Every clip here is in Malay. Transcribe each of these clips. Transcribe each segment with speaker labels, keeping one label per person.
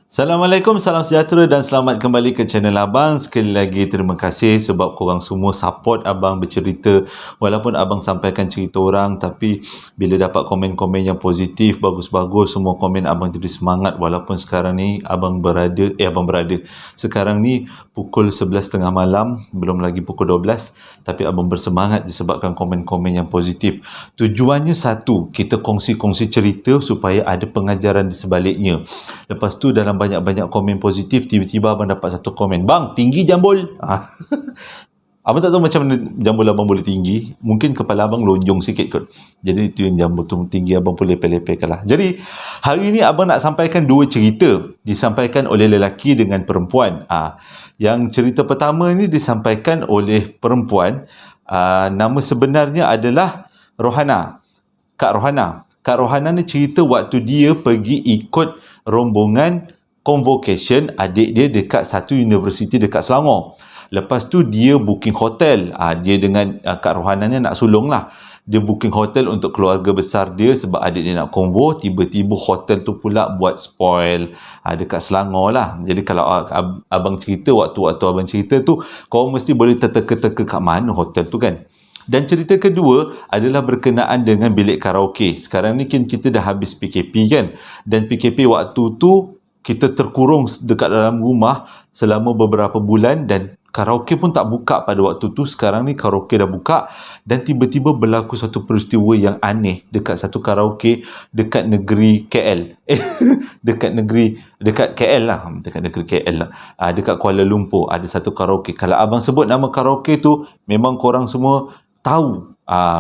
Speaker 1: Assalamualaikum, salam sejahtera dan selamat kembali ke channel Abang. Sekali lagi terima kasih sebab korang semua support Abang bercerita. Walaupun Abang sampaikan cerita orang, tapi bila dapat komen-komen yang positif, bagus-bagus, semua komen Abang jadi semangat. Walaupun sekarang ni Abang berada. Sekarang ni pukul 11.30 malam, belum lagi pukul 12. Tapi Abang bersemangat disebabkan komen-komen yang positif. Tujuannya satu, kita kongsi-kongsi cerita supaya ada pengajaran di sebaliknya. Lepas tu dalam banyak-banyak komen positif, tiba-tiba abang dapat satu komen, "Bang, tinggi jambul." Abang tak tahu macam mana jambul abang boleh tinggi. Mungkin kepala abang lonjong sikit kot. Jadi itu yang jambul tu tinggi abang boleh lepeh-lepehkan lah. Jadi hari ni abang nak sampaikan dua cerita. Disampaikan oleh lelaki dengan perempuan. Yang cerita pertama ni disampaikan oleh perempuan. Nama sebenarnya adalah Rohana. Kak Rohana. Kak Rohana ni cerita waktu dia pergi ikut rombongan convocation adik dia dekat satu universiti dekat Selangor. Lepas tu dia booking hotel. Dia dengan Kak Rohana ni nak sulung lah. Dia booking hotel untuk keluarga besar dia sebab adik dia nak konvo. Tiba-tiba hotel tu pula buat spoil dekat Selangor lah. Jadi kalau abang cerita, waktu abang cerita tu, kau mesti boleh terteka-teka kat mana hotel tu kan. Dan cerita kedua adalah berkenaan dengan bilik karaoke. Sekarang ni kita dah habis PKP kan. Dan PKP waktu tu kita terkurung dekat dalam rumah selama beberapa bulan dan karaoke pun tak buka pada waktu tu. Sekarang ni karaoke dah buka dan tiba-tiba berlaku satu peristiwa yang aneh dekat satu karaoke dekat negeri KL. dekat KL lah. Dekat negeri KL lah. Dekat Kuala Lumpur ada satu karaoke. Kalau abang sebut nama karaoke tu, memang korang semua tahu.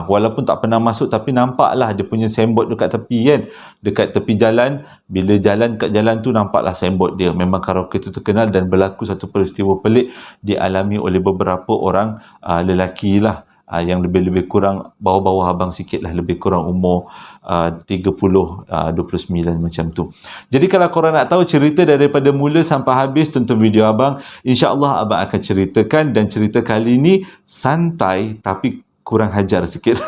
Speaker 1: Walaupun tak pernah masuk tapi nampaklah dia punya signboard dekat tepi kan, dekat tepi jalan. Bila jalan kat jalan tu nampaklah signboard dia. Memang karaoke tu terkenal dan berlaku satu peristiwa pelik dialami oleh beberapa orang lelaki lah, yang lebih kurang bawah-bawah abang sikit lah, lebih kurang umur 30, 29 macam tu. Jadi kalau korang nak tahu cerita daripada mula sampai habis, tonton video abang. InsyaAllah abang akan ceritakan, dan cerita kali ni santai tapi kurang hajar sikit.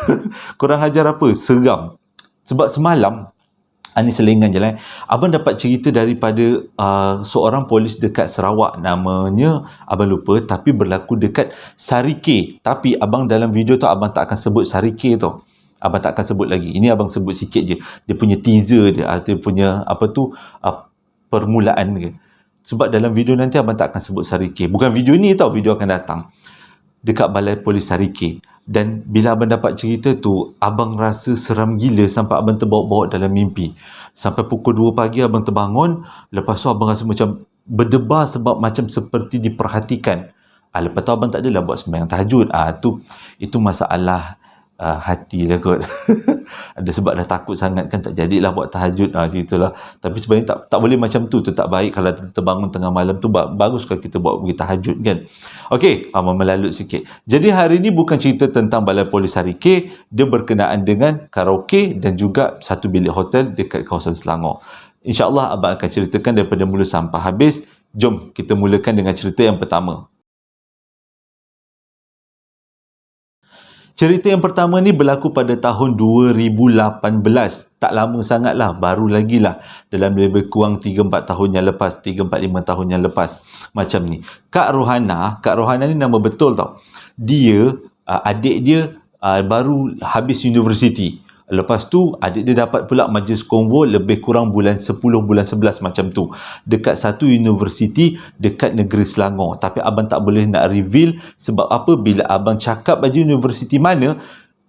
Speaker 1: Kurang hajar apa? Seram. Sebab semalam, ni selingan je lah. Abang dapat cerita daripada seorang polis dekat Sarawak. Namanya abang lupa, tapi berlaku dekat Sarike. Tapi abang dalam video tu abang tak akan sebut Sarike tu. Abang tak akan sebut lagi. Ini abang sebut sikit je. Dia punya teaser dia, dia punya permulaan dia. Sebab dalam video nanti abang tak akan sebut Sarike. Bukan video ni tau, video akan datang. Dekat Balai Polis Sarike. Dan bila abang dapat cerita tu, abang rasa seram gila sampai abang terbawa-bawa dalam mimpi. Sampai pukul 2 pagi abang terbangun. Lepas tu abang rasa macam berdebar sebab macam seperti diperhatikan. Lepas tu abang tak adalah buat sembahyang tahajud. Itu masalah hati lah kot. Ada sebab dah takut sangat kan, tak jadilah buat tahajud. Ceritalah. Tapi sebenarnya tak boleh macam tu. Tak baik kalau terbangun tengah malam tu. Bagus kalau kita buat pergi tahajud kan. Okey, melalut sikit. Jadi hari ni bukan cerita tentang Balai Polis Sarike. Dia berkenaan dengan karaoke dan juga satu bilik hotel dekat kawasan Selangor. InsyaAllah abang akan ceritakan daripada mula sampai habis. Jom kita mulakan dengan cerita yang pertama. Cerita yang pertama ni berlaku pada tahun 2018. Tak lama sangat lah, baru lagi lah. Dalam lebih kurang 3-4 tahun yang lepas, 3-4-5 tahun yang lepas. Macam ni. Kak Rohana ni nama betul tau. Dia, adik dia baru habis universiti. Lepas tu adik dia dapat pula majlis konvo lebih kurang bulan 10, bulan 11 macam tu. Dekat satu universiti dekat negeri Selangor. Tapi abang tak boleh nak reveal sebab apa, bila abang cakap aja universiti mana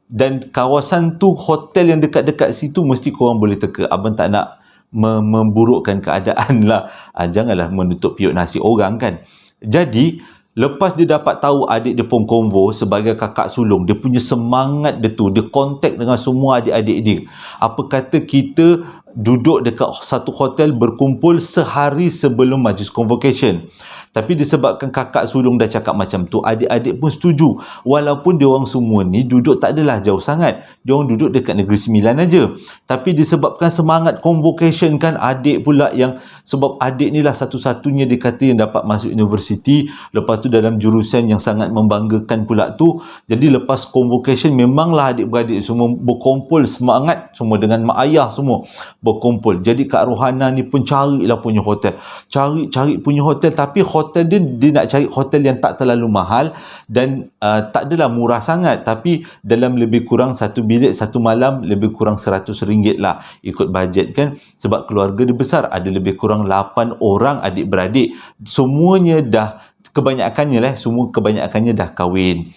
Speaker 1: dan kawasan tu, hotel yang dekat-dekat situ, mesti korang boleh teka. Abang tak nak memburukkan keadaan lah. Janganlah menutup piuk nasi orang kan. Jadi lepas dia dapat tahu adik dia pun konvo sebagai kakak sulung, dia punya semangat dia tu, dia kontak dengan semua adik-adik dia. Apa kata kita duduk dekat satu hotel berkumpul sehari sebelum majlis convocation. Tapi disebabkan kakak sulung dah cakap macam tu, adik-adik pun setuju. Walaupun diorang semua ni duduk tak adalah jauh sangat. Diorang duduk dekat Negeri Sembilan aja. Tapi disebabkan semangat convocation kan, adik pula yang, sebab adik ni lah satu-satunya dikata yang dapat masuk universiti. Lepas tu dalam jurusan yang sangat membanggakan pula tu. Jadi lepas convocation memanglah adik-beradik semua berkumpul semangat semua dengan mak ayah semua. berkumpul. Jadi Kak Rohana ni pun carilah punya hotel. Cari punya hotel, tapi hotel dia nak cari hotel yang tak terlalu mahal dan tak adalah murah sangat, tapi dalam lebih kurang satu bilik satu malam lebih kurang RM100 lah ikut bajet kan, sebab keluarga dia besar, ada lebih kurang 8 orang adik-beradik. Semuanya dah kebanyakannya dah kahwin.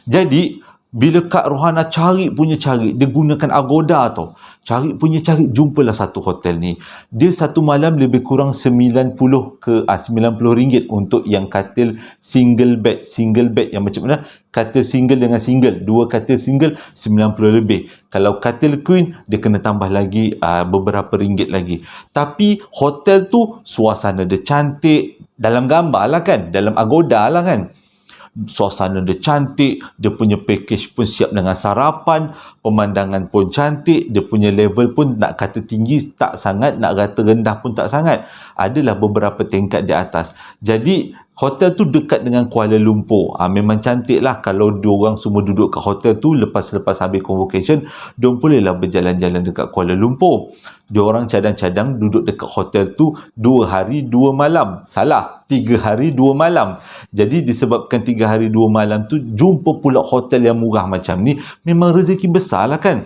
Speaker 1: Jadi bila Kak Rohana cari, dia gunakan Agoda tau. Cari, jumpalah satu hotel ni. Dia satu malam lebih kurang RM90 untuk yang katil single bed yang macam mana? Katil single dengan single, dua katil single RM90 lebih. Kalau katil queen dia kena tambah lagi beberapa ringgit lagi. Tapi hotel tu suasana dia cantik, dalam gambar lah kan, dalam Agoda lah kan. Suasana dia cantik, dia punya package pun siap dengan sarapan, pemandangan pun cantik, dia punya level pun nak kata tinggi tak sangat, nak kata rendah pun tak sangat. Adalah beberapa tingkat di atas. Jadi hotel tu dekat dengan Kuala Lumpur. Memang cantik lah kalau diorang semua duduk kat hotel tu, lepas habis convocation, diorang bolehlah berjalan-jalan dekat Kuala Lumpur. Diorang cadang-cadang duduk dekat hotel tu 2 hari 2 malam. Salah, 3 hari 2 malam. Jadi disebabkan 3 hari 2 malam tu jumpa pula hotel yang murah macam ni, memang rezeki besar lah kan.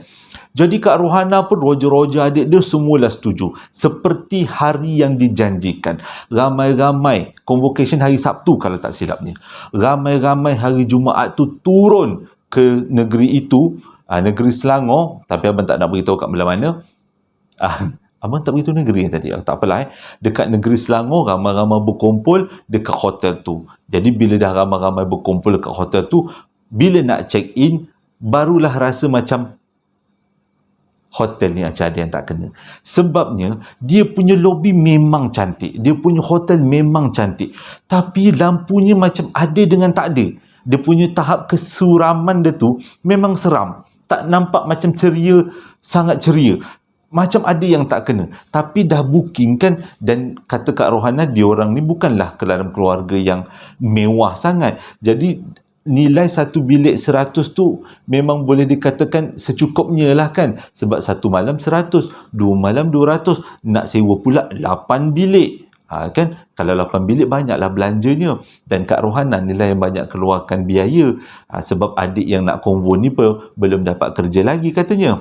Speaker 1: Jadi Kak Rohana pun, roja-roja adik dia semualah setuju. Seperti hari yang dijanjikan. Ramai-ramai, convocation hari Sabtu kalau tak silap ni. Ramai-ramai hari Jumaat tu turun ke negeri itu, negeri Selangor. Tapi abang tak nak beritahu kat mana-mana. Abang tak beritahu negeri tadi. Tak apalah. Dekat negeri Selangor, ramai-ramai berkumpul dekat hotel tu. Jadi bila dah ramai-ramai berkumpul dekat hotel tu, bila nak check in, barulah rasa macam hotel ni macam ada yang tak kena. Sebabnya dia punya lobby memang cantik, dia punya hotel memang cantik, tapi lampunya macam ada dengan tak ada. Dia punya tahap kesuraman dia tu memang seram, tak nampak macam ceria, sangat ceria, macam ada yang tak kena. Tapi dah booking kan, dan kata Kak Rohana, diorang ni bukanlah ke dalam keluarga yang mewah sangat. Jadi nilai satu bilik 100 tu memang boleh dikatakan secukupnya lah kan. Sebab satu malam 100, 2 malam 200, nak sewa pula 8 bilik. Kan, kalau 8 bilik banyaklah belanjanya. Dan Kak Rohana nilai yang banyak keluarkan biaya. Sebab adik yang nak konvo ni belum dapat kerja lagi katanya.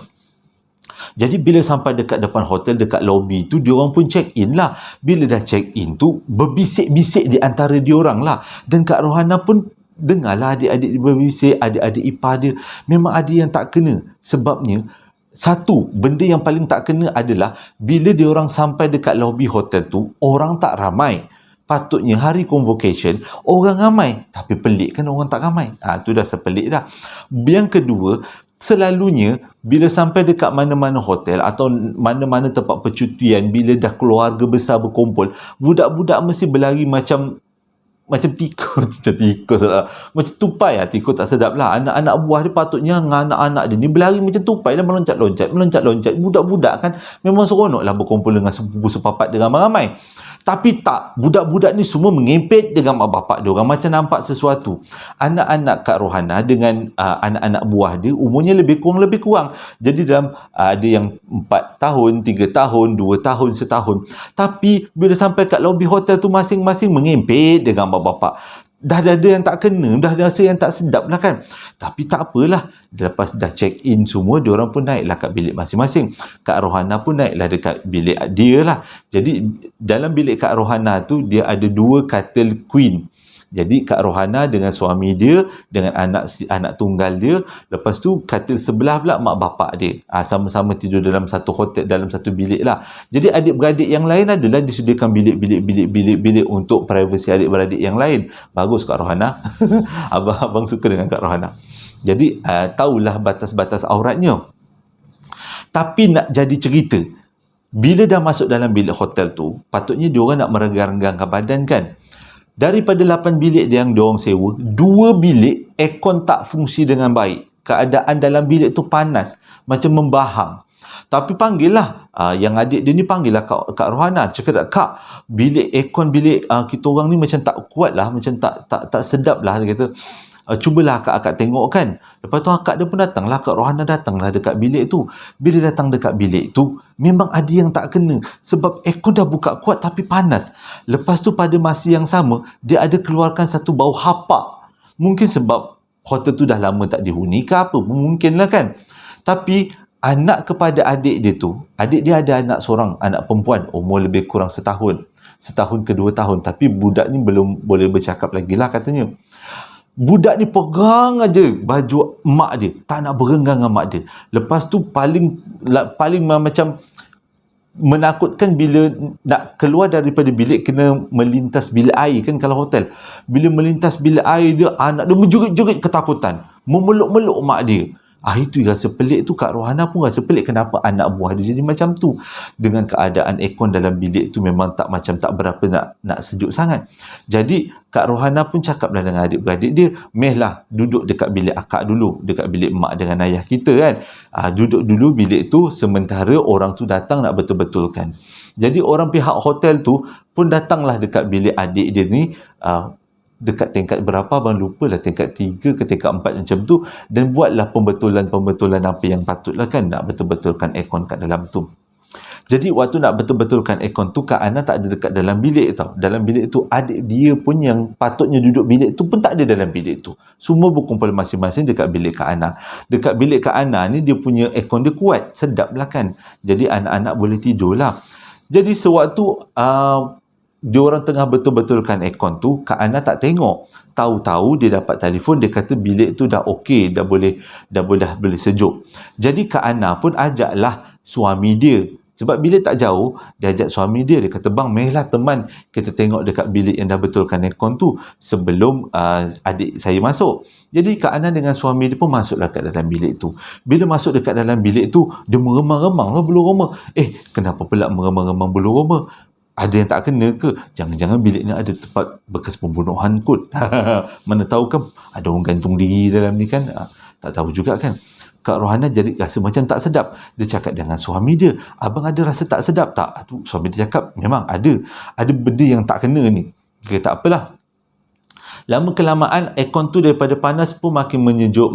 Speaker 1: Jadi bila sampai dekat depan hotel, dekat lobby tu, diorang pun check in lah. Bila dah check in tu, berbisik-bisik di antara diorang lah. Dan Kak Rohana pun dengarlah adik-adik dia berbisik, adik-adik ipar dia. Memang ada yang tak kena. Sebabnya, satu, benda yang paling tak kena adalah bila diorang sampai dekat lobby hotel tu, orang tak ramai. Patutnya hari convocation, orang ramai. Tapi pelik kan orang tak ramai. Tu dah sepelik dah. Yang kedua, selalunya bila sampai dekat mana-mana hotel atau mana-mana tempat percutian, bila dah keluarga besar berkumpul, budak-budak mesti berlari macam tikus lah. Macam tupai lah. Tikus tak sedap lah. Anak-anak buah dia patutnya dengan anak-anak dia ni berlari macam tupai lah, meloncat-loncat. Budak-budak kan memang seronok lah berkumpul dengan sepupu sepapat dia ramai-ramai. Tapi tak, budak-budak ni semua mengempit dengan mak bapak dia orang, macam nampak sesuatu. Anak-anak Kak Rohana dengan anak-anak buah dia umurnya lebih kurang. Jadi dalam ada yang 4 tahun, 3 tahun, 2 tahun, setahun. Tapi bila sampai kat lobby hotel tu, masing-masing mengempit dengan mak bapak. Dah ada yang tak kena, dah ada rasa yang tak sedap lah kan. Tapi tak apalah, lepas dah check in semua, diorang pun naiklah kat bilik masing-masing. Kak Rohana pun naiklah dekat bilik dia lah. Jadi dalam bilik Kak Rohana tu, dia ada 2 katil queen. Jadi Kak Rohana dengan suami dia, dengan anak tunggal dia. Lepas tu katil sebelah pula mak bapak dia. Sama-sama tidur dalam satu hotel, dalam satu bilik lah. Jadi adik-beradik yang lain adalah disediakan bilik untuk privasi adik-beradik yang lain. Bagus Kak Rohana. Abang suka dengan Kak Rohana. Jadi tahulah batas-batas auratnya. Tapi nak jadi cerita, bila dah masuk dalam bilik hotel tu, patutnya diorang nak merenggang-renggangkan badan kan. Daripada 8 bilik yang diorang sewa, 2 bilik aircon tak fungsi dengan baik. Keadaan dalam bilik tu panas, macam membahang. Tapi panggillah, yang adik dia ni panggillah Kak Rohana. Cakap, Kak, bilik aircon bilik kita orang ni macam tak kuat lah, macam tak sedap lah. Dia kata, cubalah akak tengok kan. Lepas tu akak dia pun datanglah, Kak Rohana datanglah dekat bilik tu. Bila datang dekat bilik tu, memang ada yang tak kena. Sebab aircon dah buka kuat tapi panas. Lepas tu pada masa yang sama, dia ada keluarkan satu bau hapak. Mungkin sebab hotel tu dah lama tak dihuni ke apa, mungkin lah kan. Tapi anak kepada adik dia tu, adik dia ada anak seorang, anak perempuan, umur lebih kurang setahun ke 2 tahun, tapi budak ni belum boleh bercakap lagi lah katanya. Budak ni pegang aja baju mak dia, tak nak berenggang dengan mak dia. Lepas tu paling macam menakutkan bila nak keluar daripada bilik, kena melintas bilik air kan kalau hotel. Bila melintas bilik air dia, anak dia menjerit-jerit ketakutan, memeluk-meluk mak dia. Itu rasa pelik tu. Kak Rohana pun rasa pelik kenapa anak buah dia jadi macam tu. Dengan keadaan aircon dalam bilik tu memang tak berapa nak sejuk sangat. Jadi Kak Rohana pun cakaplah dengan adik-beradik dia, mehlah duduk dekat bilik akak dulu, dekat bilik mak dengan ayah kita kan. Duduk dulu bilik tu sementara orang tu datang nak betul-betulkan. Jadi orang pihak hotel tu pun datanglah dekat bilik adik dia ni, dekat tingkat berapa abang lupa lah, tingkat 3 ke tingkat 4 macam tu, dan buatlah pembetulan apa yang patutlah kan, nak betul-betulkan aircon kat dalam tu. Jadi waktu nak betul-betulkan aircon tu, Kak Ana tak ada dekat dalam bilik tau. Dalam bilik tu adik dia pun yang patutnya duduk bilik tu pun tak ada dalam bilik tu. Semua berkumpul masing-masing dekat bilik Kak Ana. Dekat bilik Kak Ana ni dia punya aircon dia kuat, sedap lah kan. Jadi anak-anak boleh tidur lah. Jadi sewaktu dia orang tengah betul-betulkan aircon tu, Kak Ana tak tengok. Tahu-tahu dia dapat telefon, dia kata bilik tu dah okey, dah boleh sejuk. Jadi Kak Ana pun ajaklah suami dia. Sebab bilik tak jauh, dia ajak suami dia. Dia kata, bang, mehlah teman, kita tengok dekat bilik yang dah betulkan aircon tu sebelum adik saya masuk. Jadi Kak Ana dengan suami dia pun masuklah kat dalam bilik tu. Bila masuk dekat dalam bilik tu, dia meremang-remang lah bulu roma. Kenapa pula meremang-remang bulu roma? Ada yang tak kena ke? Jangan-jangan bilik ni ada tempat bekas pembunuhan kot. Mana tahu kan ada orang gantung diri dalam ni kan. Tak tahu juga kan. Kak Rohana jadi rasa macam tak sedap. Dia cakap dengan suami dia, abang ada rasa tak sedap tak? Suami dia cakap, memang ada. Ada benda yang tak kena ni. Dia kata, tak apalah. Lama kelamaan aircon tu daripada panas pun makin menyejuk.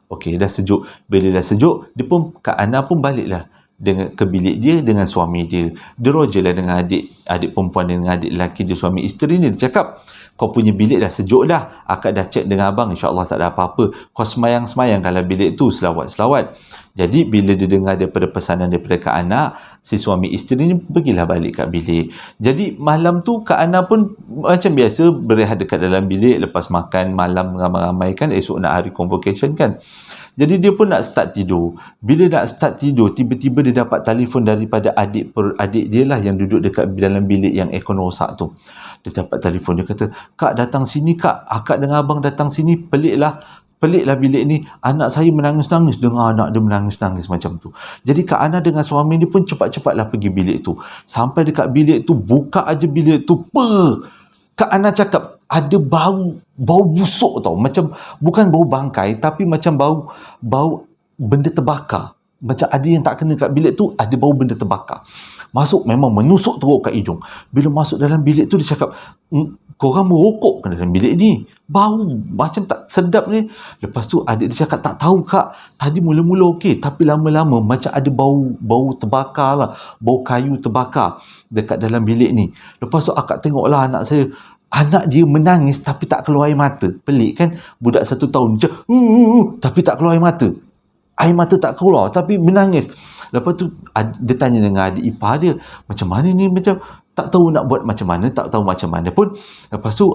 Speaker 1: Okey, dah sejuk. Bila dah sejuk, Kak Ana pun baliklah ke bilik dia dengan suami dia. Dia rogerlah dengan adik perempuan dengan adik lelaki dia, suami isteri ni. Dia cakap, kau punya bilik dah sejuk dah. Akak dah cek dengan abang, insyaAllah tak ada apa-apa. Kau semayang-semayang kalau bilik tu, selawat-selawat. Jadi bila dia dengar daripada pesanan daripada Kak Ana, si suami isteri ni pergilah balik kat bilik. Jadi malam tu Kak Ana pun macam biasa berehat dekat dalam bilik lepas makan malam ramai-ramai kan, esok nak hari convocation kan. Jadi dia pun nak start tidur. Bila nak start tidur, tiba-tiba dia dapat telefon daripada adik dia lah yang duduk dekat dalam bilik yang aircon rosak tu. Dia dapat telefon, dia kata, Kak datang sini Kak, akak dengan abang datang sini, peliklah bilik ni. Anak saya menangis-nangis, dengar anak dia menangis-nangis macam tu. Jadi Kak Ana dengan suami dia pun cepat-cepatlah pergi bilik tu. Sampai dekat bilik tu, buka aja bilik tu, Kak Ana cakap, ada bau busuk tau. Macam, bukan bau bangkai, tapi macam bau benda terbakar. Macam ada yang tak kena kat bilik tu, ada bau benda terbakar. Masuk memang menusuk teruk kat hidung. Bila masuk dalam bilik tu, dia cakap, korang merokok ke dalam bilik ni? Bau macam tak sedap ni. Lepas tu adik dia cakap, tak tahu Kak, tadi mula-mula okey, tapi lama-lama macam ada bau terbakar lah, bau kayu terbakar dekat dalam bilik ni. Lepas tu akak tengoklah anak saya, anak dia menangis tapi tak keluar air mata. Pelik kan, budak 1 tahun je, tapi tak keluar air mata. Air mata tak keluar tapi menangis. Lepas tu dia tanya dengan adik ipar dia, macam mana ni, macam tak tahu nak buat macam mana, tak tahu macam mana pun. Lepas tu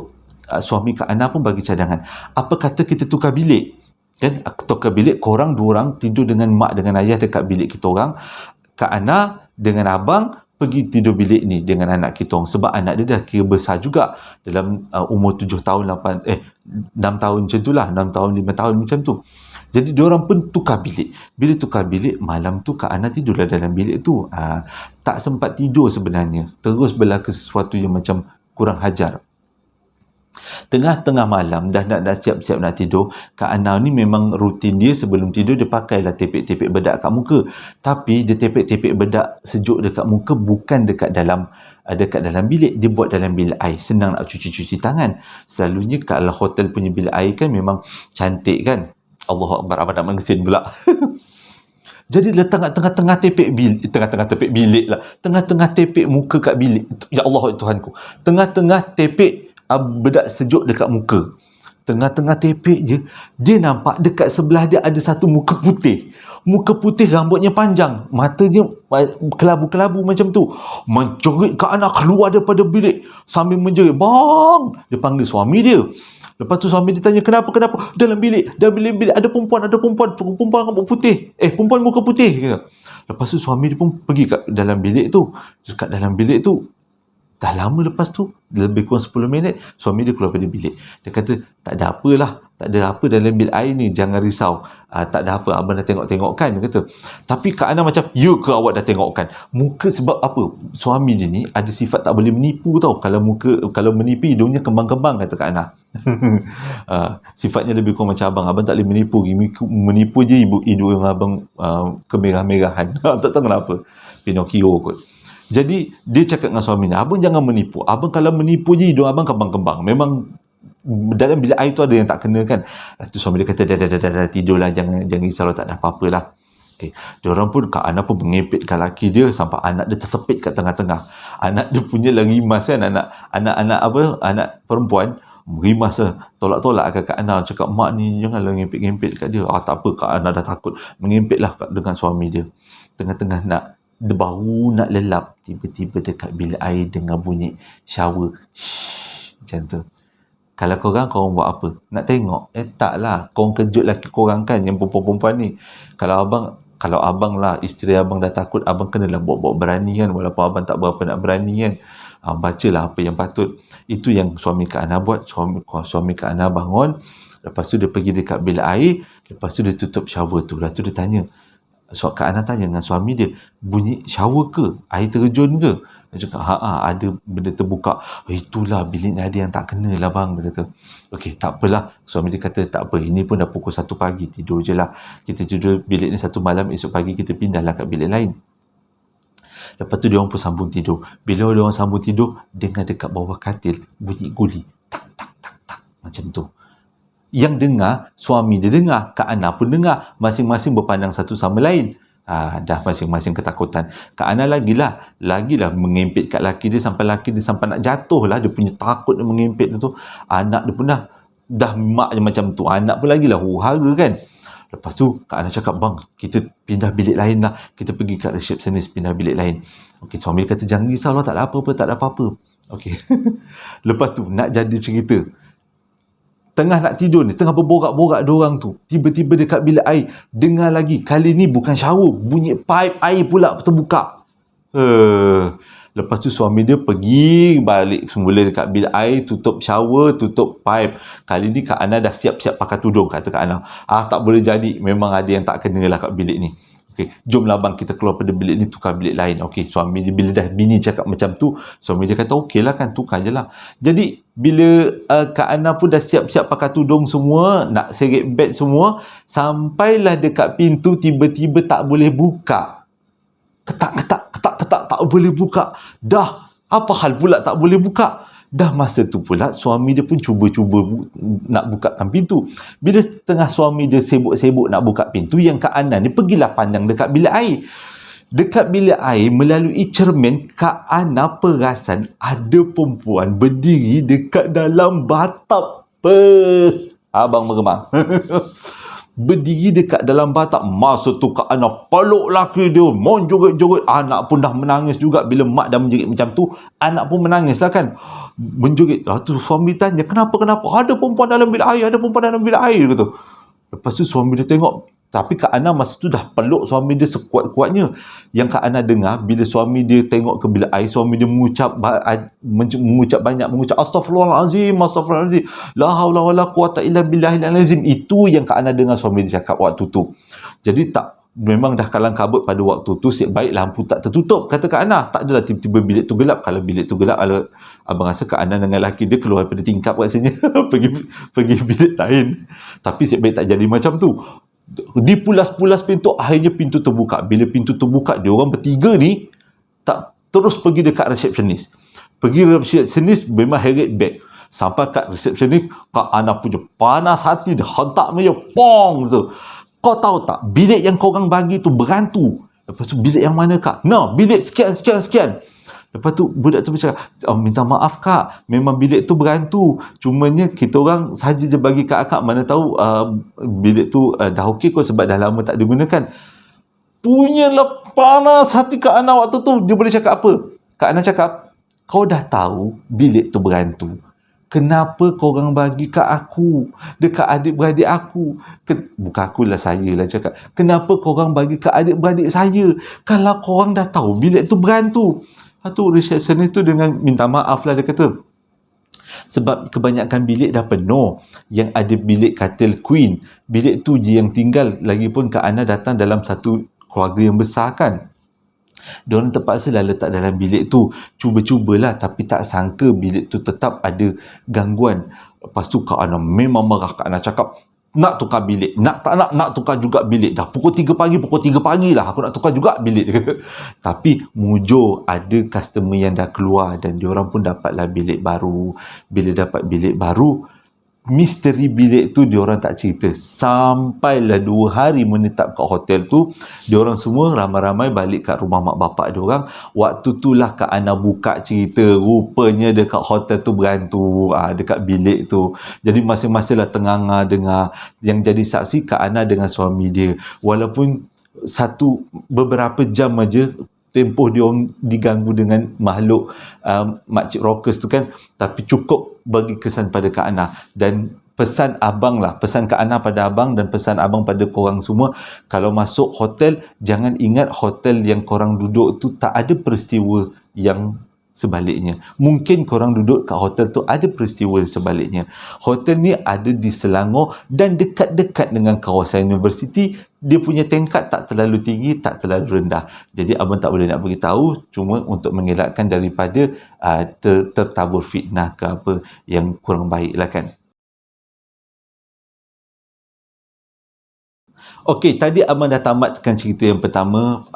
Speaker 1: suami Kak Ana pun bagi cadangan, apa kata kita tukar bilik kan, tukar bilik, korang 2 orang tidur dengan mak dengan ayah dekat bilik kita orang, Kak Ana dengan abang pergi tidur bilik ni dengan anak kita orang. Sebab anak dia dah kira besar juga, dalam umur 7 tahun 6 tahun macam tu lah, 6 tahun 5 tahun macam tu. Jadi diorang pun tukar bilik. Bila tukar bilik, malam tu Kak Ana tidurlah dalam bilik tu. Tak sempat tidur sebenarnya, terus berlaku sesuatu yang macam kurang hajar. Tengah-tengah malam dah nak siap-siap nak tidur, Kak Ana ni memang rutin dia sebelum tidur dia pakailah tepek-tepek bedak kat muka. Tapi dia tepek-tepek bedak sejuk dekat muka bukan dekat dalam bilik, dia buat dalam bilik air. Senang nak cuci tangan. Selalunya kalau hotel punya bilik air kan memang cantik kan. Allahu Akbar, abang nak mengesin pula. Jadi letak tengah-tengah tepek bilik lah. Tengah-tengah tepek muka kat bilik. Ya Allah Tuhanku. Tengah-tengah tepek bedak sejuk dekat muka. Tengah-tengah tepek je, dia nampak dekat sebelah dia ada satu muka putih. Muka putih, rambutnya panjang, matanya kelabu-kelabu macam tu. Menjerit Kak Ana keluar daripada bilik sambil menjerit, "Bang!" Dia panggil suami dia. Lepas tu suami dia tanya, kenapa? Dalam bilik ada perempuan rambut putih. Perempuan muka putih. Kata. Lepas tu suami dia pun pergi kat dalam bilik tu. Dekat dalam bilik tu, dah lama lepas tu, lebih kurang 10 minit, suami dia keluar dari bilik. Dia kata, tak ada apa dalam bilik air ni, jangan risau. Tak ada apa, abang dah tengok kan, dia kata. Tapi Kak Ana macam, ya ke awak dah tengokkan? Muka sebab apa? Suami dia ni ada sifat tak boleh menipu tau. Kalau menipu, hidungnya kembang-kembang, kata Kak Ana. Sifatnya lebih kurang macam abang tak boleh menipu je hidung abang kemerah-merahan. Tak tahu kenapa. Pinocchio kot. Jadi dia cakap dengan suaminya, abang jangan menipu. Abang kalau menipu je hidung abang kembang-kembang. Memang dalam bilik air tu ada yang tak kena kan. Lepas tu suami dia kata, dah tidurlah, jangan risau, tak ada apa-apa lah. Okay. Diorang pun, Kak Ana pun mengepitkan laki dia sampai anak dia tersepit kat tengah-tengah. Anak dia punya lah rimas kan, anak perempuan rimas lah, tolak-tolak kat Kak Ana, cakap, mak ni janganlah ngempit-ngempit kat dia. Tak apa, Kak Ana dah takut, mengempitlah dengan suami dia. Tengah-tengah dia baru nak lelap, tiba-tiba dekat bilik air dengar bunyi shower. Macam tu. Kalau korang buat apa? Nak tengok? Taklah. Korang kejut laki korang kan, yang perempuan-perempuan ni. Kalau abang lah, isteri abang dah takut, abang kenalah buat-buat berani kan, walaupun abang tak berapa nak berani kan. Bacalah apa yang patut. Itu yang suami Kak Ana buat. Suami Kak Ana bangun, lepas tu dia pergi dekat bilik air, lepas tu dia tutup shower tu. Lepas tu dia tanya, Kak Ana tanya dengan suami dia, bunyi shower ke? Air terjun ke? Dia cakap, ada benda terbuka. Itulah bilik ni ada yang tak kena lah bang. Dia kata, okey, tak apalah. Suami dia kata, tak apa, ini pun dah pukul 1 pagi, tidur je lah. Kita tidur bilik ni 1 malam, esok pagi kita pindahlah kat bilik lain. Lepas tu diorang pun sambung tidur. Bila diorang sambung tidur, dengar dekat bawah katil bunyi guli. Tak, macam tu. Yang dengar, suami dia dengar, Kak Ana pun dengar. Masing-masing berpandang satu sama lain. Dah masing-masing ketakutan. Kak Ana lagilah mengempit kat laki dia sampai nak jatuh lah. Dia punya takut dia mengempit tu. Anak dia pun dah mak je macam tu. Anak pun lagilah huru-hara kan. Lepas tu Kak Ana cakap, bang, kita pindah bilik lain lah. Kita pergi kat resepsionis, pindah bilik lain. Okey, suami dia kata, jangan risau lah, tak ada apa-apa. Okey. Lepas tu nak jadi cerita, tengah nak tidur ni, tengah berborak-borak diorang tu, tiba-tiba dekat bilik air dengar lagi, kali ni bukan shower, bunyi pipe air pula terbuka. Lepas tu suami dia pergi balik semula dekat bilik air, tutup shower, tutup pipe. Kali ni Kak Ana dah siap-siap pakai tudung, kata Kak Ana. Tak boleh jadi, memang ada yang tak kena lah kat bilik ni. Okey, jomlah bang, kita keluar pada bilik ni, tukar bilik lain. Okey, suami dia, bila dah bini cakap macam tu, suami dia kata, okey lah kan, tukar je lah. Jadi, bila Kak Ana pun dah siap-siap pakai tudung semua, nak seret beg semua, sampailah dekat pintu, tiba-tiba tak boleh buka. Ketak, tak boleh buka. Dah, apa hal pula tak boleh buka? Dah masa tu pula suami dia pun cuba-cuba nak bukakan pintu. Bila tengah suami dia sibuk-sibuk nak buka pintu, yang Kak Ana ni pergilah pandang dekat bilik air. Dekat bilik air, melalui cermin, Kak Ana perasan ada perempuan berdiri dekat dalam bathtub. Abang meremang. Berdiri dekat dalam bathtub. Masa tu Kak Ana peluk laki dia, menjoget-joget. Anak pun dah menangis juga. Bila mak dah menjerit macam tu, anak pun menangis lah kan, menjerit. Tu suami tanya, kenapa? Ada perempuan dalam bilik air, kata. Lepas tu suami dia tengok, tapi Kak Ana masa tu dah peluk suami dia sekuat-kuatnya. Yang Kak Ana dengar, bila suami dia tengok ke bilik air, suami dia mengucap Astaghfirullahalazim, la haula wala quwata illa billahil azim. Itu yang Kak Ana dengar suami dia cakap waktu tu. Jadi memang dah kalang kabut pada waktu tu, siap baik lampu tak tertutup, kata Kak Ana. Tak adalah tiba-tiba bilik tu gelap. Kalau bilik tu gelap, abang rasa Kak Ana dengan lelaki dia keluar daripada tingkap rasanya pergi bilik lain. Tapi siap baik tak jadi macam tu. Dipulas-pulas pintu, akhirnya pintu terbuka. Bila pintu terbuka, dia orang bertiga ni tak terus pergi dekat resepsionis. Pergi resepsionis memang heret beg. Sampai kat resepsionis, Kak Ana punya panas hati, dia hentak meja, pong tu. Kau tahu tak, bilik yang korang bagi tu berhantu. Lepas tu, bilik yang mana Kak? No, bilik sekian. Lepas tu budak tu bercakap, minta maaf Kak, memang bilik tu berhantu. Cumanya kita orang saja je bagi kat akak, mana tahu bilik tu dah okey kot sebab dah lama tak digunakan. Punyalah panas hati Kak Ana waktu tu. Dia boleh cakap apa? Kak Ana cakap, kau dah tahu bilik tu berhantu, kenapa korang bagi kat aku, dekat adik-beradik aku? Bukan akulah, saya lah cakap. Kenapa korang bagi kat adik-beradik saya kalau korang dah tahu bilik tu berhantu? Satu resepsionis tu dengan minta maaf lah, dia kata, sebab kebanyakan bilik dah penuh. Yang ada bilik katil queen, bilik tu je yang tinggal. Lagipun Kak Ana datang dalam satu keluarga yang besar kan. Diorang terpaksa lah letak dalam bilik tu. Cuba-cubalah, tapi tak sangka bilik tu tetap ada gangguan. Lepas tu Kak Ana memang marah. Kak Ana cakap, nak tukar bilik. Nak tukar juga bilik. Dah pukul 3 pagi lah aku nak tukar juga bilik. Tapi mujur ada customer yang dah keluar dan diorang pun dapatlah bilik baru. Bila dapat bilik baru, misteri bilik tu diorang tak cerita. Sampailah 2 hari menetap kat hotel tu, diorang semua ramai-ramai balik kat rumah mak bapak diorang. Waktu tu lah Kak Ana buka cerita, rupanya dekat hotel tu berhantu, dekat bilik tu. Jadi masing-masing lah tengah dengar. Yang jadi saksi Kak Ana dengan suami dia. Walaupun beberapa jam aja tempoh dia orang diganggu dengan makhluk makcik rockers tu kan, tapi cukup bagi kesan pada Kak Ana. Dan pesan abang lah, pesan Kak Ana pada abang dan pesan abang pada korang semua, kalau masuk hotel, jangan ingat hotel yang korang duduk tu tak ada peristiwa yang sebaliknya. Mungkin korang duduk kat hotel tu ada peristiwa sebaliknya. Hotel ni ada di Selangor dan dekat-dekat dengan kawasan universiti. Dia punya tingkat tak terlalu tinggi, tak terlalu rendah. Jadi abang tak boleh nak beritahu, cuma untuk mengelakkan daripada tertabur fitnah ke apa yang kurang baik lah kan. Okey, tadi abang dah tamatkan cerita yang pertama,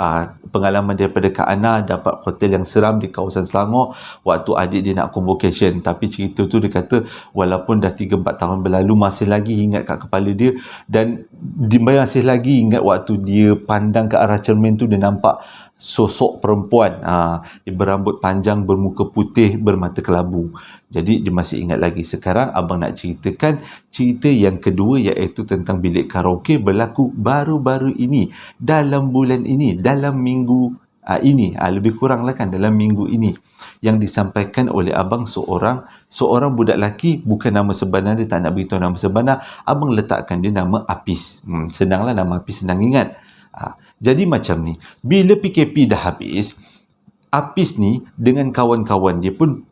Speaker 1: pengalaman daripada Kak Ana dapat hotel yang seram di kawasan Selangor waktu adik dia nak convocation. Tapi cerita tu dia kata walaupun dah 3-4 tahun berlalu, masih lagi ingat kat kepala dia, dan dia masih lagi ingat waktu dia pandang ke arah cermin tu, dia nampak sosok perempuan, dia berambut panjang, bermuka putih, bermata kelabu. Jadi dia masih ingat lagi. Sekarang abang nak ceritakan cerita yang kedua, iaitu tentang bilik karaoke, berlaku baru-baru ini, dalam bulan ini, dalam minggu ini, lebih kurang lah kan, dalam minggu ini, yang disampaikan oleh abang seorang budak lelaki. Bukan nama sebenar dia, tak nak beritahu nama sebenar. Abang letakkan dia nama Apis. Senanglah, nama Apis senang ingat. Jadi macam ni, bila PKP dah habis, Apis ni dengan kawan-kawan dia pun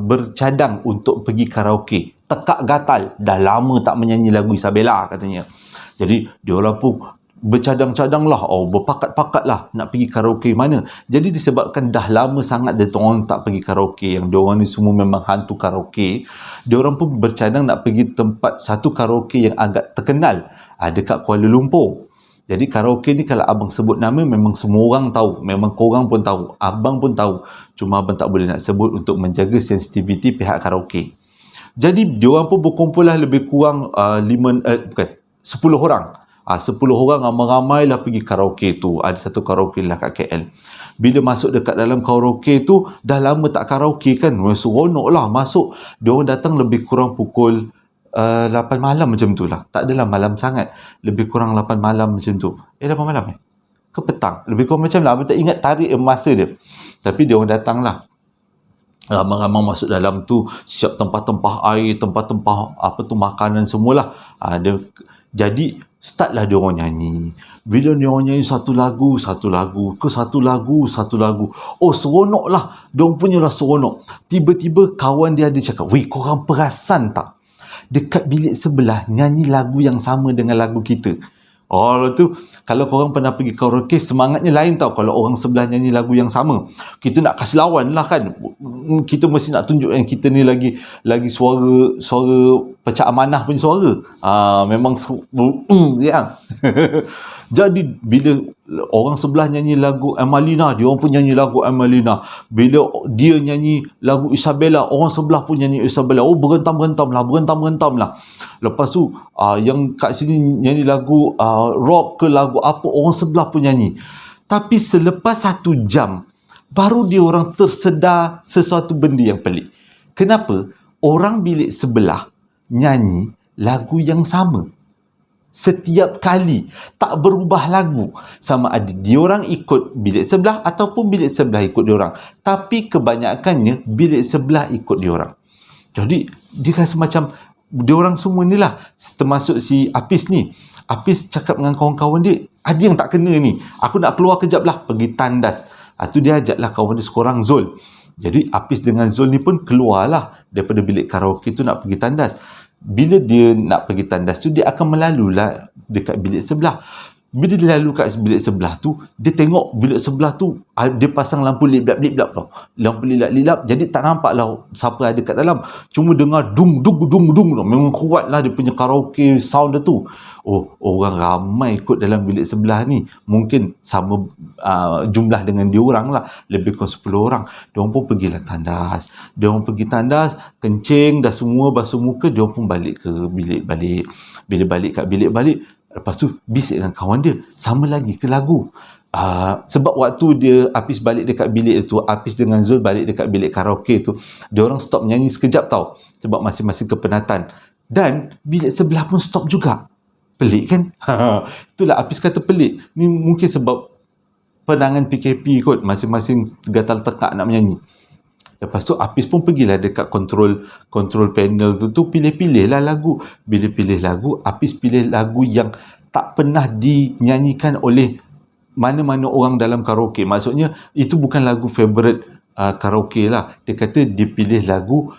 Speaker 1: bercadang untuk pergi karaoke. Tekak gatal, dah lama tak menyanyi lagu Isabella katanya. Jadi diorang pun bercadang-cadang lah, berpakat-pakat lah nak pergi karaoke mana. Jadi disebabkan dah lama sangat diorang tak pergi karaoke, yang diorang ni semua memang hantu karaoke, diorang pun bercadang nak pergi tempat satu karaoke yang agak terkenal dekat Kuala Lumpur. Jadi karaoke ni kalau abang sebut nama, memang semua orang tahu, memang korang pun tahu, abang pun tahu. Cuma abang tak boleh nak sebut untuk menjaga sensitiviti pihak karaoke. Jadi diorang pun berkumpul lah lebih kurang 10 orang. 10 orang ramai-ramai lah pergi karaoke tu. Ada satu karaoke lah kat KL. Bila masuk dekat dalam karaoke tu, dah lama tak karaoke kan, seronok lah masuk. Diorang datang lebih kurang pukul 8 malam macam tu lah. Tak adalah malam sangat. Lebih kurang 8 malam macam tu. 8 malam ke petang? Lebih kurang macam lah. Abang tak ingat tarik masa dia. Tapi dia orang datang lah. Ramai-ramai masuk dalam tu. Siap tempah-tempah air, tempah-tempah makanan semualah. Jadi startlah dia orang nyanyi. Bila dia orang nyanyi satu lagu, seronok lah. Dia orang punyalah seronok. Tiba-tiba kawan dia ada cakap, "Weh, korang perasan tak? Dekat bilik sebelah nyanyi lagu yang sama dengan lagu kita." Oh tu, kalau korang pernah pergi karaoke, semangatnya lain tau kalau orang sebelah nyanyi lagu yang sama. Kita nak kasih lawan lah kan. Kita mesti nak tunjuk yang kita ni lagi suara pecah amanah punya suara. Memang ya. Jadi bila orang sebelah nyanyi lagu Emalina, dia orang pun nyanyi lagu Emalina. Bila dia nyanyi lagu Isabella, orang sebelah pun nyanyi Isabella. Oh, berentam-berentam lah. Lepas tu yang kat sini nyanyi lagu rock ke lagu apa, orang sebelah pun nyanyi. Tapi selepas 1 jam baru dia orang tersedar sesuatu benda yang pelik. Kenapa? Orang bilik sebelah nyanyi lagu yang sama setiap kali, tak berubah lagu, sama ada diorang ikut bilik sebelah ataupun bilik sebelah ikut diorang, tapi kebanyakannya bilik sebelah ikut diorang. Jadi dia rasa macam diorang semua ni lah, termasuk si Apis ni. Apis cakap dengan kawan-kawan dia, ada yang tak kena ni, aku nak keluar kejap lah, pergi tandas. Tu dia ajak lah kawan dia sekorang, Zul. Jadi Apis dengan Zul ni pun keluarlah daripada bilik karaoke tu nak pergi tandas. Bila dia nak pergi tandas tu, dia akan melalulah dekat bilik sebelah. Bila dia lalu kat bilik sebelah tu, dia tengok bilik sebelah tu dia pasang lampu lip-lap tau. Lampu lip-lap, jadi tak nampak lah siapa ada kat dalam. Cuma dengar dung tau. Memang kuat lah dia punya karaoke sound dia tu. Oh, orang ramai ikut dalam bilik sebelah ni. Mungkin sama jumlah dengan dia orang lah. Lebih kurang 10 orang. Dia orang pun pergilah tandas. Dia orang pergi tandas, kencing dah semua, basuh muka. Dia orang pun balik ke bilik balik. Bila balik kat bilik balik, lepas tu bisik dengan kawan dia, sama lagi ke lagu. Sebab waktu dia Apis balik dekat bilik tu, Apis dengan Zul balik dekat bilik karaoke tu, dia orang stop nyanyi sekejap tau, sebab masing-masing kepenatan. Dan bilik sebelah pun stop juga. Pelik kan? Itulah Apis kata pelik. Ni mungkin sebab penangan PKP kot, masing-masing gatal tekak nak menyanyi. Lepas tu Apis pun pergilah dekat control panel tu pilih-pilih lah lagu. Bila pilih lagu, Apis pilih lagu yang tak pernah dinyanyikan oleh mana-mana orang dalam karaoke. Maksudnya itu bukan lagu favorite karaoke lah. Dia kata dia pilih lagu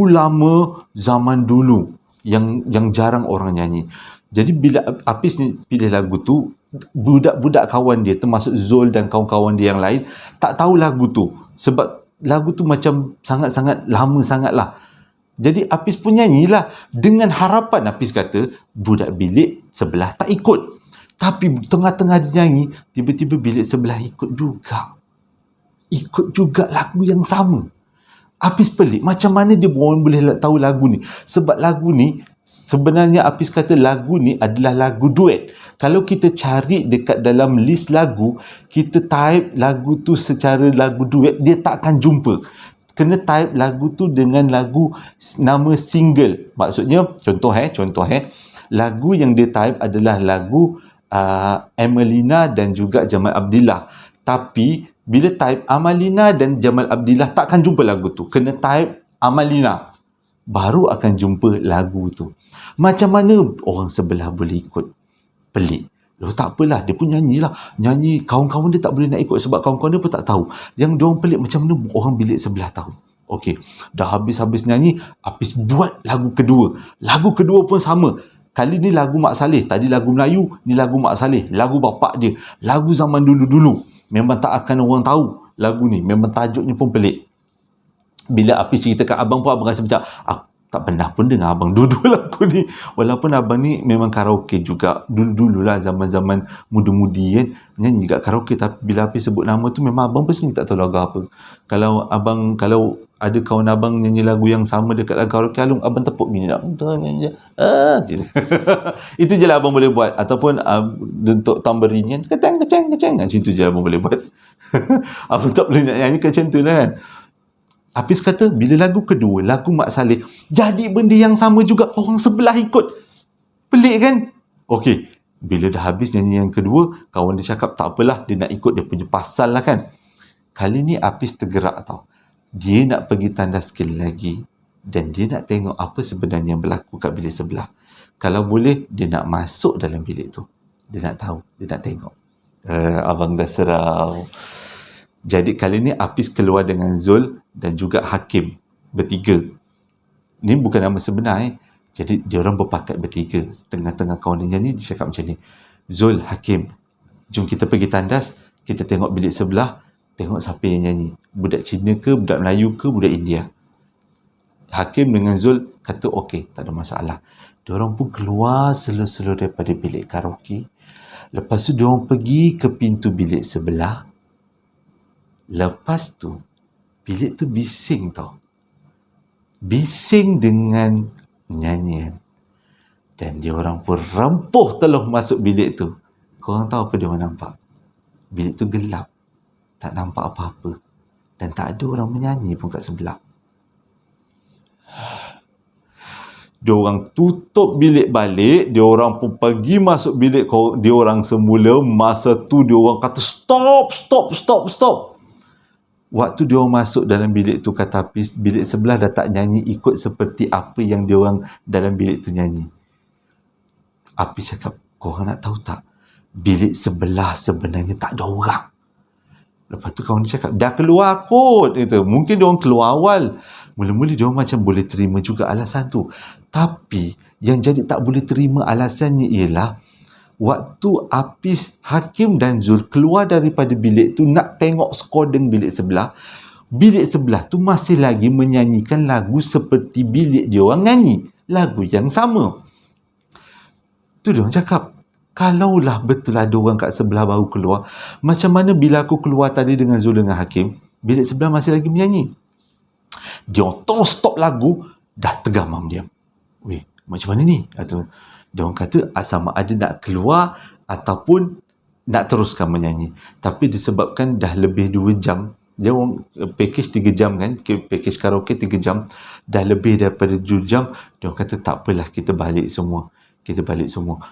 Speaker 1: lama zaman dulu yang jarang orang nyanyi. Jadi bila Apis ni pilih lagu tu, budak-budak kawan dia termasuk Zul dan kawan-kawan dia yang lain tak tahu lagu tu. Sebab lagu tu macam sangat-sangat lama sangat lah. Jadi Apis pun nyanyilah dengan harapan, Apis kata, budak bilik sebelah tak ikut. Tapi tengah-tengah dia nyanyi, tiba-tiba bilik sebelah ikut juga. Ikut juga lagu yang sama. Apis pelik, macam mana dia boleh tahu lagu ni? Sebab lagu ni, sebenarnya Apis kata lagu ni adalah lagu duet. Kalau kita cari dekat dalam list lagu, kita type lagu tu secara lagu duet, dia tak akan jumpa. Kena type lagu tu dengan lagu nama single. Maksudnya, contoh lagu yang dia type adalah lagu Emalina dan juga Jamal Abdillah. Tapi, bila type Amalina dan Jamal Abdillah, tak akan jumpa lagu tu. Kena type Amalina, baru akan jumpa lagu tu. Macam mana orang sebelah boleh ikut? Pelik. Tak apalah, dia pun nyanyi, kawan-kawan dia tak boleh nak ikut sebab kawan-kawan dia pun tak tahu. Yang dia orang pelik, macam mana orang bilik sebelah tahu. Okey, dah habis nyanyi, Apis buat lagu kedua. Lagu kedua pun sama. Kali ni lagu Mak Saleh, tadi lagu Melayu, ni lagu Mak Saleh, lagu bapak dia, lagu zaman dulu-dulu. Memang tak akan orang tahu lagu ni, memang tajuknya pun pelik. Bila Apis ceritakan abang pun, abang rasa macam, tak pernah pun dengar abang dua-dua lagu ni. Walaupun abang ni memang karaoke juga. Dulu-dulu lah, zaman-zaman muda-mudi kan, nyanyi juga karaoke. Tapi bila Apis sebut nama tu, memang abang pun sendiri tak tahu lagu apa. Kalau ada kawan abang nyanyi lagu yang sama dekat lagu karaoke, abang tepuk gini. Itu je lah abang boleh buat. Ataupun untuk tambourine, kecang. Macam tu je abang boleh buat. Abang tak boleh nak nyanyi macam tu lah kan. Apis kata, bila lagu kedua, lagu Mak Saleh, jadi benda yang sama juga, orang sebelah ikut. Pelik kan? Okey, bila dah habis nyanyi yang kedua, kawan dia cakap, tak apalah, dia nak ikut dia punya pasal lah kan. Kali ni Apis tergerak tau. Dia nak pergi tandas sekali lagi, dan dia nak tengok apa sebenarnya yang berlaku kat bilik sebelah. Kalau boleh, dia nak masuk dalam bilik tu. Dia nak tahu, dia nak tengok. Abang dah serau. Jadi kali ni Apis keluar dengan Zul dan juga Hakim bertiga. Ni bukan nama sebenar Jadi dia orang berpakat bertiga. Tengah-tengah kawan dia nyanyi, dia cakap macam ni. Zul, Hakim, jom kita pergi tandas, kita tengok bilik sebelah, tengok siapa yang nyanyi. Budak Cina ke, budak Melayu ke, budak India. Hakim dengan Zul kata okey, tak ada masalah. Diorang pun keluar slow-slow daripada bilik karaoke. Lepas tu diorang pergi ke pintu bilik sebelah. Lepas tu bilik tu bising tau. Bising dengan nyanyian. Dan diorang pun rempuh teluh masuk bilik tu. Korang tahu apa diorang nampak? Bilik tu gelap. Tak nampak apa-apa. Dan tak ada orang menyanyi pun kat sebelah. Diorang tutup bilik balik, diorang pun pergi masuk bilik diorang semula. Masa tu diorang kata stop. Waktu diorang masuk dalam bilik tu, kata Hafiz, bilik sebelah dah tak nyanyi ikut seperti apa yang diorang dalam bilik tu nyanyi. Hafiz cakap, korang nak tahu tak? Bilik sebelah sebenarnya tak ada orang. Lepas tu kawan dia cakap, dah keluar kot. Kata, mungkin diorang keluar awal. Mula-mula diorang macam boleh terima juga alasan tu. Tapi yang jadi tak boleh terima alasannya ialah waktu Hafiz, Hakim dan Zul keluar daripada bilik tu nak tengok skodeng bilik sebelah tu masih lagi menyanyikan lagu seperti bilik diorang nyanyi. Lagu yang sama. Tu diorang cakap, kalaulah betul ada orang kat sebelah baru keluar, macam mana bila aku keluar tadi dengan Zul dengan Hakim, bilik sebelah masih lagi menyanyi. Dia terus stop lagu, dah tergamam diam. Weh, macam mana ni? Atau dia orang kata sama ada nak keluar ataupun nak teruskan menyanyi. Tapi disebabkan dah lebih 2 jam, dia orang package 3 jam kan, package karaoke 3 jam, dah lebih daripada 2 jam, dia orang kata tak apalah, kita balik semua.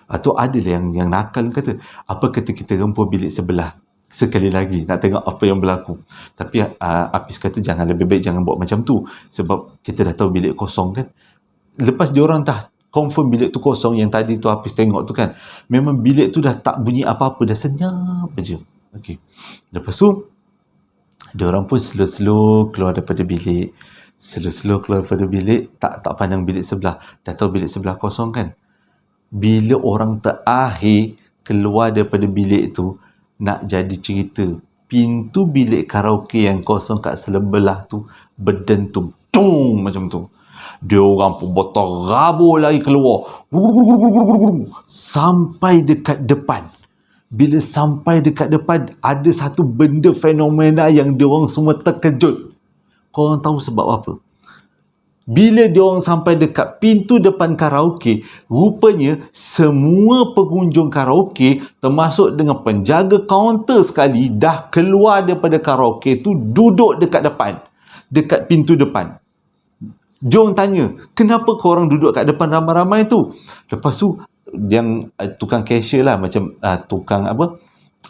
Speaker 1: Atau ada yang nakal kata, apa kata kita rempah bilik sebelah sekali lagi nak tengok apa yang berlaku. Tapi Hafiz kata lebih baik jangan buat macam tu, sebab kita dah tahu bilik kosong kan. Lepas diorang dah confirm bilik tu kosong, yang tadi tu Hafiz tengok tu kan, memang bilik tu dah tak bunyi apa-apa, dah senyap je. Okey. Lepas tu diorang pun slow-slow keluar daripada bilik. Tak pandang bilik sebelah. Dah tahu bilik sebelah kosong kan. Bila orang terakhir keluar daripada bilik tu, nak jadi cerita, pintu bilik karaoke yang kosong kat sebelah tu berdentum. Tung, macam tu. Dia orang pun berterabur lagi keluar. Sampai dekat depan. Bila sampai dekat depan, ada satu benda fenomena yang dia orang semua terkejut. Korang tahu sebab apa? Bila diorang sampai dekat pintu depan karaoke, rupanya semua pengunjung karaoke, termasuk dengan penjaga kaunter sekali, dah keluar daripada karaoke tu, duduk dekat depan, dekat pintu depan. Diorang tanya, kenapa korang duduk kat depan ramai-ramai tu? Lepas tu yang tukang cashier lah, macam tukang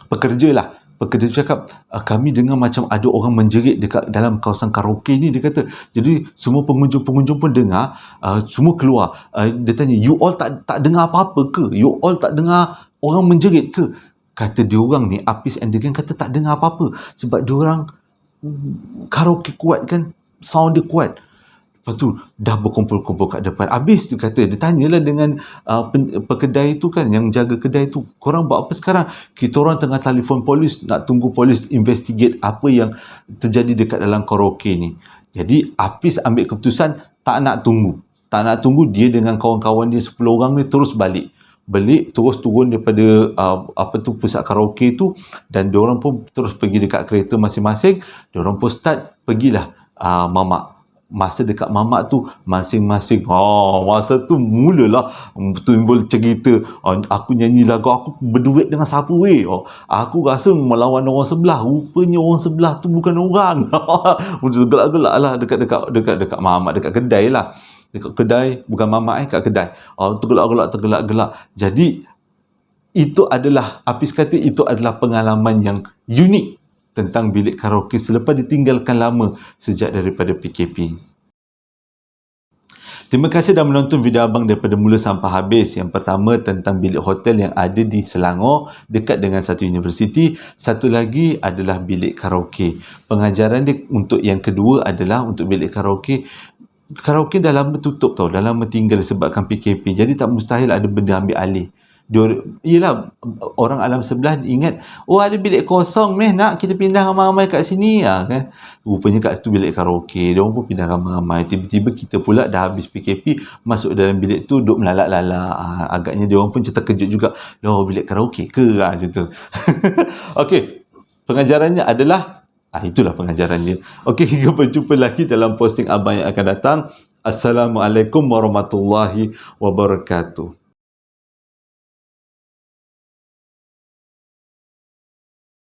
Speaker 1: pekerja lah. Pekerja cakap, kami dengar macam ada orang menjerit dekat dalam kawasan karaoke ni, dia kata. Jadi semua pengunjung-pengunjung pun dengar, semua keluar. Dia tanya, you all tak dengar apa-apa ke? You all tak dengar orang menjerit ke? Kata diorang ni, Hafiz and the gang kata tak dengar apa-apa. Sebab diorang karaoke kuat kan, sound dia kuat. Lepas tu dah berkumpul-kumpul kat depan. Habis dia kata, dia tanyalah dengan pekedai tu kan, yang jaga kedai tu, korang buat apa sekarang? Kita orang tengah telefon polis, nak tunggu polis investigate apa yang terjadi dekat dalam karaoke ni. Jadi Hafiz ambil keputusan tak nak tunggu, dia dengan kawan-kawan dia 10 orang ni terus balik, terus turun daripada pusat karaoke tu, dan diorang pun terus pergi dekat kereta masing-masing. Diorang pun start pergilah mamak. Masa dekat mamak tu, masing-masing masa tu mulalah timbul cerita, aku nyanyi lagu, aku berduet dengan siapa aku rasa melawan orang sebelah, rupanya orang sebelah tu bukan orang. Gelak-gelak lah dekat mamak, dekat kedai lah, dekat kedai, bukan mamak kat kedai. Tergelak-gelak. Jadi itu adalah, Hafiz kata itu adalah pengalaman yang unik tentang bilik karaoke selepas ditinggalkan lama sejak daripada PKP. Terima kasih dah menonton video abang daripada mula sampai habis. Yang pertama tentang bilik hotel yang ada di Selangor dekat dengan satu universiti. Satu lagi adalah bilik karaoke. Pengajaran dia untuk yang kedua adalah untuk bilik karaoke. Karaoke dah lama tutup tau, dah lama tinggal disebabkan PKP. Jadi tak mustahil ada benda ambil alih. Yelah, orang alam sebelah ingat, oh ada bilik kosong meh, nak kita pindah ramai-ramai kat sini kan. Rupanya kat situ bilik karaoke, dia orang pun pindah ramai-ramai. Tiba-tiba kita pula dah habis PKP, masuk dalam bilik tu duk melalak-lalak. Agaknya dia orang pun terkejut juga, loh bilik karaoke ke macam tu. Okey, pengajarannya adalah itulah pengajarannya. Okey, kita berjumpa lagi dalam posting abang yang akan datang. Assalamualaikum warahmatullahi wabarakatuh.